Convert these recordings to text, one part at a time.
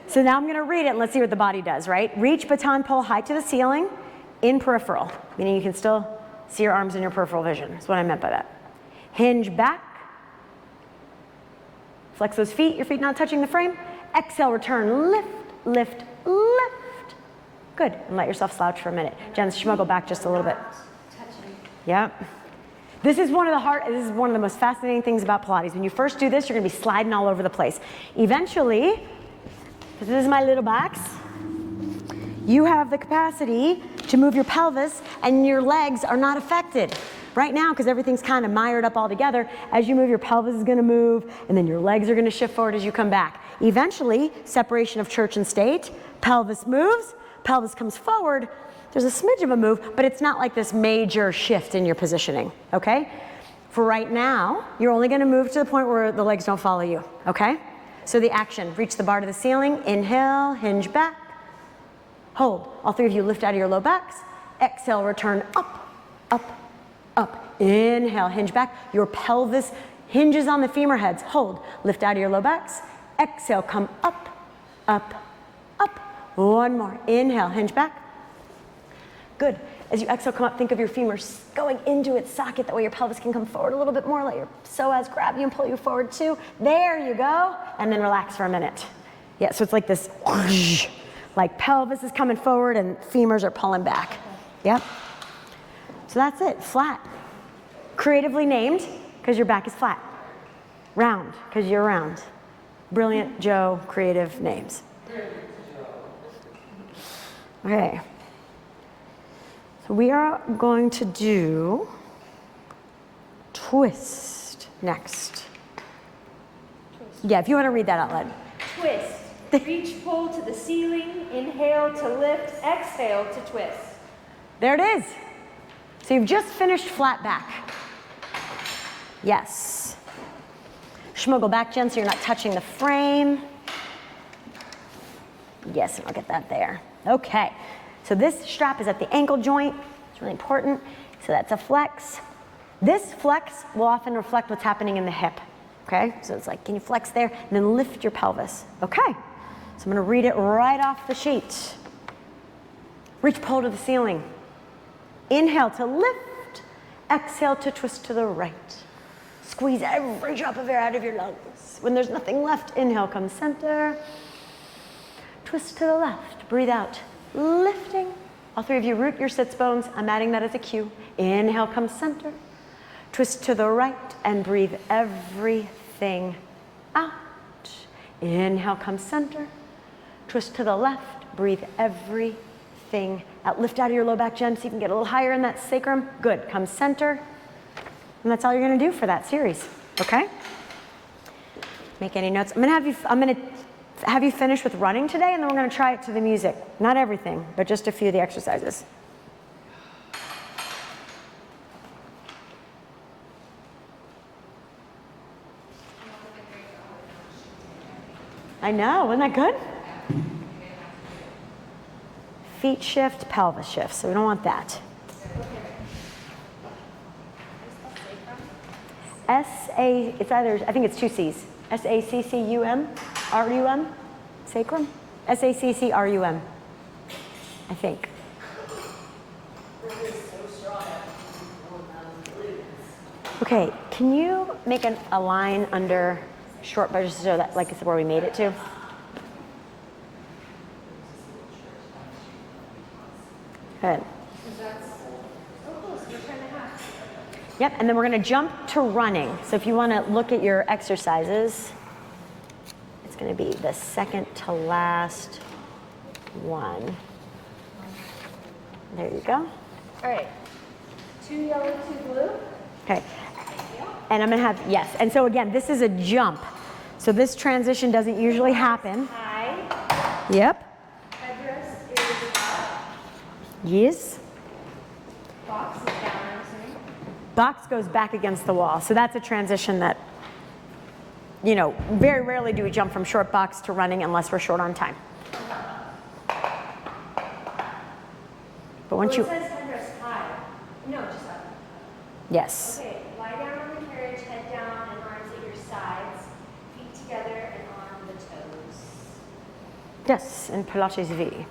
So now I'm going to read it and let's see what the body does, right? Reach baton pole high to the ceiling in peripheral, meaning you can still see your arms in your peripheral vision. That's what I meant by that. Hinge back. Flex those feet, your feet not touching the frame. Exhale, return, lift, lift, lift. Good, and let yourself slouch for a minute. Jen, schmuggle back just a little bit. Yep. This is one of the most fascinating things about Pilates. When you first do this, you're gonna be sliding all over the place. Eventually, this is my little box, you have the capacity to move your pelvis and your legs are not affected. Right now, because everything's kind of mired up all together, as you move, your pelvis is gonna move, and then your legs are gonna shift forward as you come back. Eventually, separation of church and state, pelvis moves, pelvis comes forward, there's a smidge of a move, but it's not like this major shift in your positioning, okay? For right now, you're only gonna move to the point where the legs don't follow you, okay? So the action, reach the bar to the ceiling, inhale, hinge back, hold. All three of you lift out of your low backs, exhale, return up, up, up. Inhale, hinge back. Your pelvis hinges on the femur heads. Hold. Lift out of your low backs. Exhale, come up, up, up. One more. Inhale, hinge back. Good. As you exhale, come up, think of your femurs going into its socket. That way your pelvis can come forward a little bit more. Let your psoas grab you and pull you forward too. There you go. And then relax for a minute. Yeah, so it's like this, whoosh, like pelvis is coming forward and femurs are pulling back. Yep. So that's it, flat. Creatively named, because your back is flat. Round, because you're round. Brilliant Joe, creative names. Okay. So we are going to do twist next. Twist. Yeah, if you want to read that out loud. Twist. Reach, pull to the ceiling. Inhale to lift. Exhale to twist. There it is. So you've just finished flat back. Yes. Schmuggle back, Jen, so you're not touching the frame. Yes, and I'll get that there. Okay. So this strap is at the ankle joint. It's really important. So that's a flex. This flex will often reflect what's happening in the hip. Okay? So it's like, can you flex there? And then lift your pelvis. Okay. So I'm going to read it right off the sheet. Reach, pull to the ceiling. Inhale to lift. Exhale to twist to the right. Squeeze every drop of air out of your lungs. When there's nothing left, inhale, come center. Twist to the left. Breathe out. Lifting. All three of you root your sits bones. I'm adding that as a cue. Inhale, come center. Twist to the right and breathe everything out. Inhale, come center. Twist to the left. Breathe everything out. Lift out of your low back, Jen, so you can get a little higher in that sacrum. Good. Come center. And that's all you're going to do for that series. Okay? Make any notes. I'm going to have you finish with running today, and then we're going to try it to the music. Not everything, but just a few of the exercises. I know, wasn't that good? Feet shift, pelvis shift, so we don't want that. It's either, I think it's two C's. S-A-C-C-U-M, R-U-M, sacrum? S-A-C-C-R-U-M, I think. Okay, can you make a line under short bar just so that, like, it's where we made it to? Good. Yep, and then we're going to jump to running. So if you want to look at your exercises, it's going to be the second to last one. There you go. All right. 2 yellow, 2 blue. Okay. And I'm going to have, yes. And so again, this is a jump. So this transition doesn't usually happen. High. Yep. Headdress is up. Yes. Box is down, I'm assuming. Box goes back against the wall. So that's a transition that, you know, very rarely do we jump from short box to running unless we're short on time. But once It says headdress high. No, just up. Yes. Okay, lie down on the carriage, head down and arms at your sides, feet together and on the toes. Yes, in Pilates V.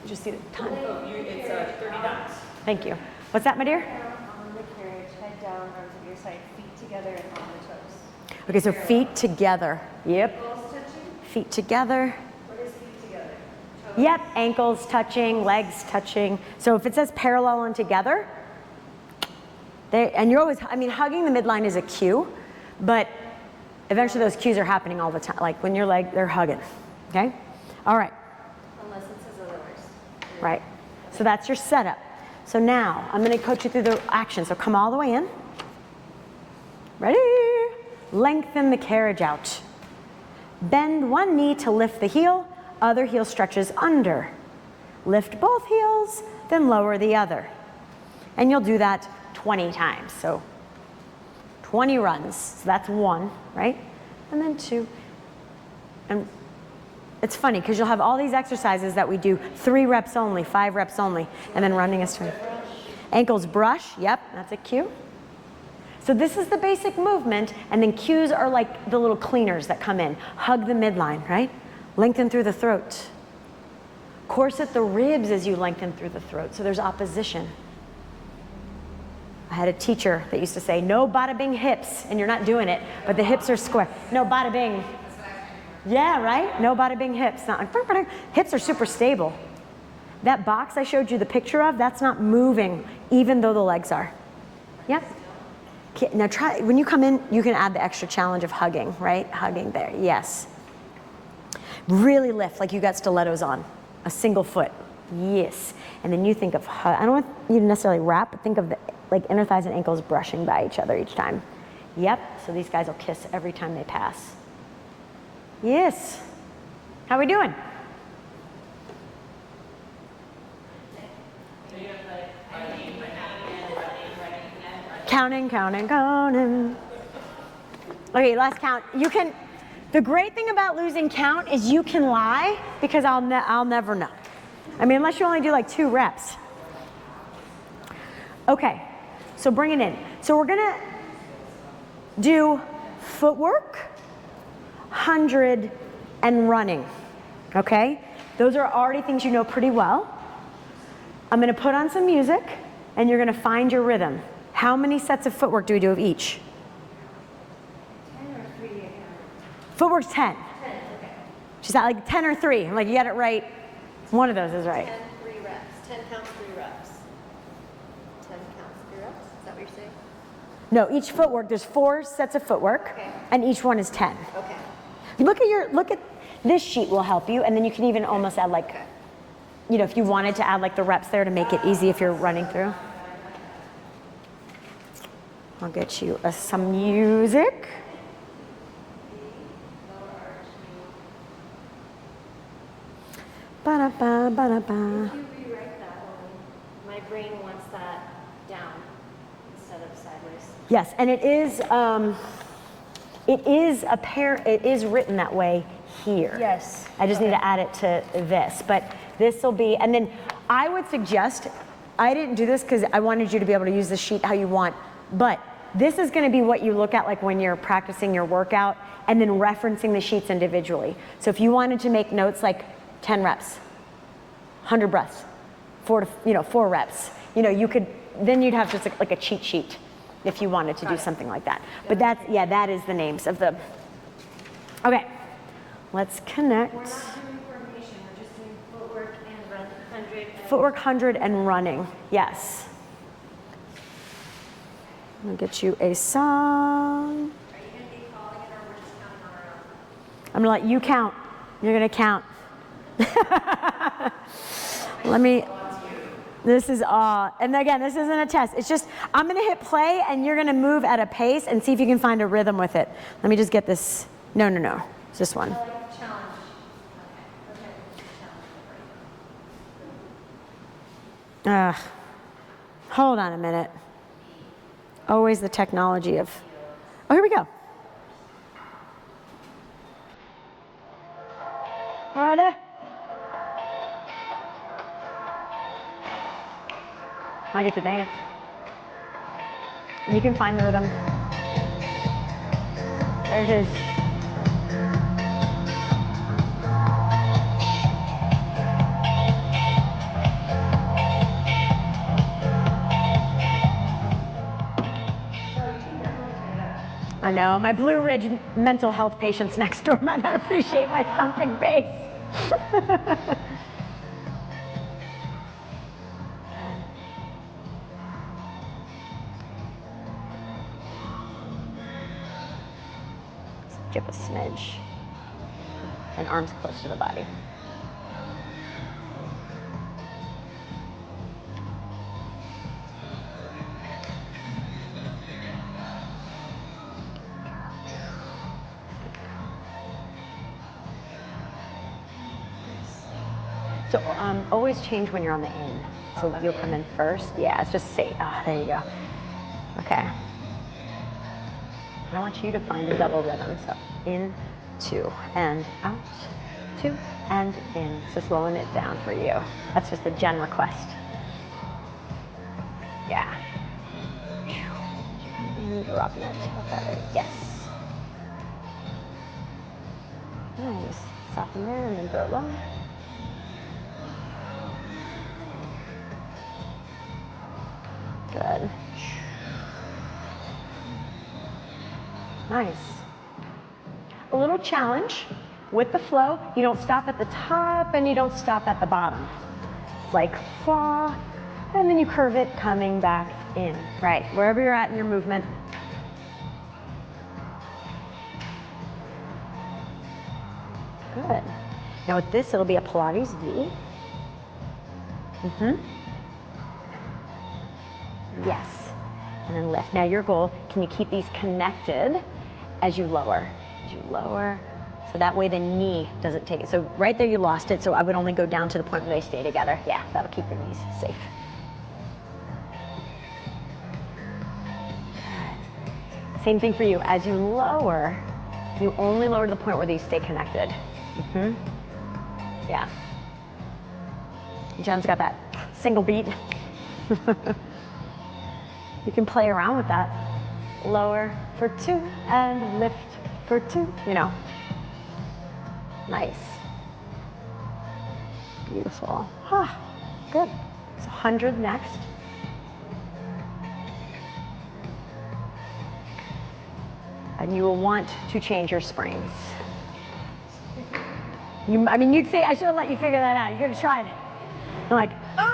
Just see the time. It's 30 times. Thank you. What's that, my dear? On the carriage, head down, arms at your side, feet together and on the toes. Okay, so feet together. Yep. Ankles touching. Feet together. What is feet together? Yep, ankles touching, legs touching. So if it says parallel and together, and you're always, I mean, hugging the midline is a cue, but eventually those cues are happening all the time. Like when your leg, they're hugging, okay? All right, Unless it says otherwise. right. So that's your setup. So now I'm gonna coach you through the action. So come all the way in. Ready? Lengthen the carriage out. Bend one knee to lift the heel, other heel stretches under. Lift both heels, then lower the other. And you'll do that 20 times. So 20 runs, so that's 1, right? And then 2. And it's funny because you'll have all these exercises that we do 3 reps only, 5 reps only, and then running is 20. Ankles brush, yep, that's a cue. So this is the basic movement, and then cues are like the little cleaners that come in. Hug the midline, right? Lengthen through the throat. Corset the ribs as you lengthen through the throat, so there's opposition. I had a teacher that used to say, no bada bing hips, and you're not doing it, but the hips are square. No bada bing. Yeah, right? No bada bing hips. Not like, hips are super stable. That box I showed you the picture of, that's not moving, even though the legs are. Yep. Okay, now try, when you come in, you can add the extra challenge of hugging, right? Hugging there, yes. Really lift like you got stilettos on, a single foot, yes. And then you think of, I don't want you to necessarily wrap, but think of the like inner thighs and ankles brushing by each other each time. Yep, so these guys will kiss every time they pass. Yes. How we doing? Counting, counting, counting. Okay, last count. You can, the great thing about losing count is you can lie because I'll never know. I mean, unless you only do like 2 reps. Okay, so bring it in. So we're gonna do footwork, 100, and running, okay? Those are already things you know pretty well. I'm gonna put on some music and you're gonna find your rhythm. How many sets of footwork do we do of each? 10 or 3 again? Footwork's 10. 10, okay. She's not like 10 or 3. I'm like, you got it right. One of those is right. 10, 3 reps. 10 counts, 3 reps. 10 counts, 3 reps? Is that what you're saying? No, each footwork, there's 4 sets of footwork, Okay. and each one is 10. Okay. Look at this sheet will help you, and then you can even almost add like, you know, if you wanted to add like the reps there to make it easy if you're running through. I'll get you some music. Ba-da-ba, ba-da-ba. If you rewrite that one, my brain wants that down instead of sideways. Yes, and it is written that way here. Yes. I just need to add it to this, but this will be, and then I would suggest, I didn't do this because I wanted you to be able to use the sheet how you want, but this is going to be what you look at like when you're practicing your workout and then referencing the sheets individually. So if you wanted to make notes like 10 reps, 100 breaths, 4 reps, you know, you could, then you'd have just like a cheat sheet if you wanted to do something like that. But that's, yeah, that is the names of the, okay, let's connect. We're not doing coordination, we're just doing footwork and run 100. Footwork, 100, and running, yes. I'm gonna get you a song. Are you going to be calling it or we're just counting on our own? I'm gonna let you count. You're gonna count. Let me, this is, and again, this isn't a test. It's just, I'm gonna hit play and you're gonna move at a pace and see if you can find a rhythm with it. Let me just get this, no. It's this one. Challenge. Hold on a minute. Always the technology of, oh, here we go. Ready? I get to dance. You can find the rhythm. There it is. no, my Blue Ridge mental health patients next door might not appreciate my thumping bass. Skip a smidge. And arms close to the body. So always change when you're on the in. So you'll come in first. Yeah, it's just safe. Ah, there you go. Okay. I want you to find a double rhythm. So in, two, and out, two, and in. So slowing it down for you. That's just a Jen request. Yeah. And dropping it. Okay. Yes. Nice. Soften there and then throw it low. Good. Nice. A little challenge with the flow. You don't stop at the top and you don't stop at the bottom. It's like fa, and then you curve it coming back in. Right, wherever you're at in your movement. Good. Now with this, it'll be a Pilates V. Yes. And then lift. Now your goal, can you keep these connected as you lower? As you lower, so that way the knee doesn't take it. So right there you lost it, so I would only go down to the point where they stay together. Yeah, that'll keep your knees safe. Same thing for you. As you lower, you only lower to the point where these stay connected. Yeah. Jen's got that single beat. You can play around with that. Lower for two and lift for two, you know. Nice. Beautiful. Ah, good. So 100 next. And you will want to change your springs. I mean, you'd say, I should have let you figure that out. You could have tried it. I'm like, ugh.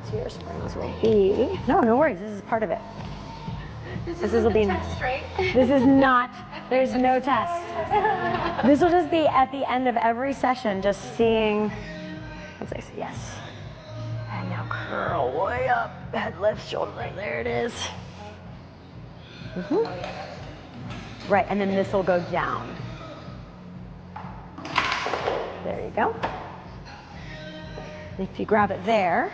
So your springs will be, no worries, this is part of it. This will be, Test, right? this is not, there's no test. This will just be at the end of every session, just seeing, let's say, yes. And now curl way up, head lift, shoulder right, there it is. Right, and then this will go down. There you go. If you grab it there,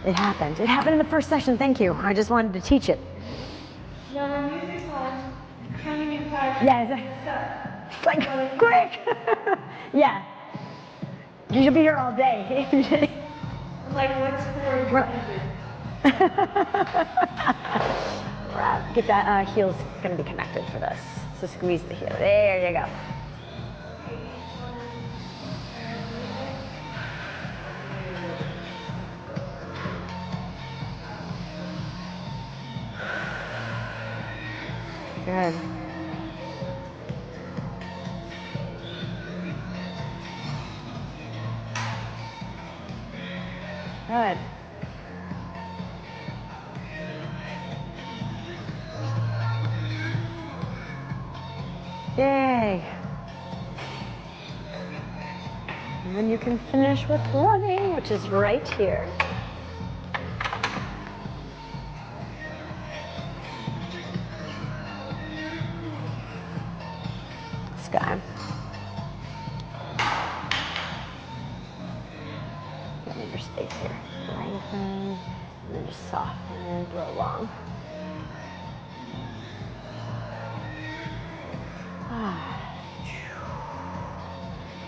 it happened. It happened in the first session, thank you. I just wanted to teach it. No, music time. Counting in five. Yeah, it's like, quick. Yeah. You should be here all day. I'm like, what's 400? Get that heel's gonna be connected for this. So squeeze the heel. There you go. Good. Good. Yay. And then you can finish with running, which is right here. Sky. Get your space here. Lengthen, and then just soften and throw long.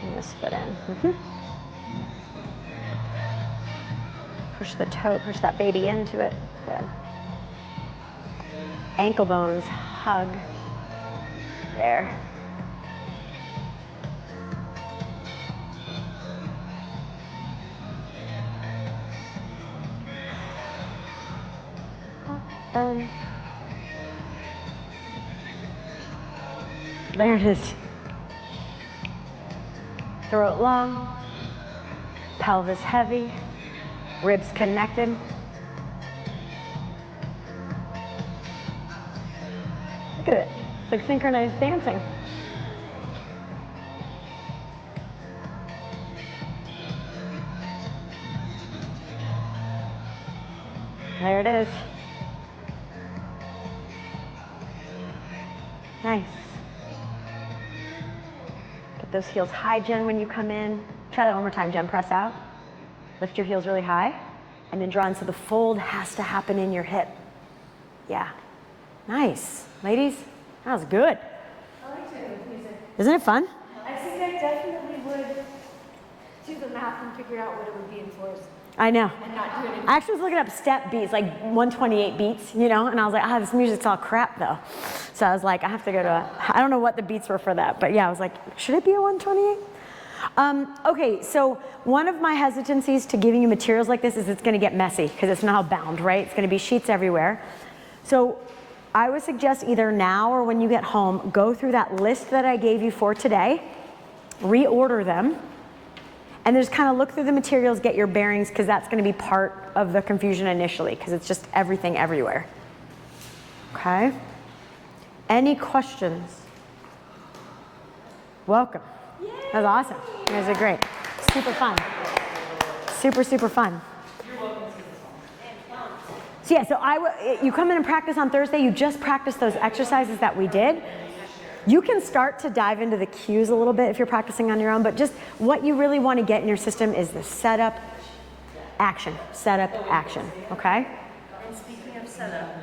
And this fit in. Push the toe, push that baby into it. Good. Ankle bones hug. There. There it is. Throat long, pelvis heavy, ribs connected. Look at it. It's like synchronized dancing. There it is. Nice. Get those heels high, Jen, when you come in. Try that one more time, Jen. Press out. Lift your heels really high. And then draw in, so the fold has to happen in your hip. Yeah. Nice. Ladies, that was good. I like to do music. Isn't it fun? I think I definitely would do the math and figure out what it would be in fours I know. and not do it in I actually was looking up step beats, like 128 beats, you know, and I was like, this music's all crap though. So I was like, I have to go to I don't know what the beats were for that, but yeah, I was like, should it be a 128? Okay, so one of my hesitancies to giving you materials like this is it's gonna get messy because it's now bound, right? It's gonna be sheets everywhere. So I would suggest either now or when you get home, go through that list that I gave you for today, reorder them, and just kind of look through the materials, get your bearings, because that's going to be part of the confusion initially, because it's just everything everywhere. Okay? Any questions? Welcome. That was awesome. You guys are great. Super fun. Super, super fun. So yeah, you come in and practice on Thursday, you just practice those exercises that we did. You can start to dive into the cues a little bit if you're practicing on your own, but just what you really want to get in your system is the setup, action, okay? And speaking of setup,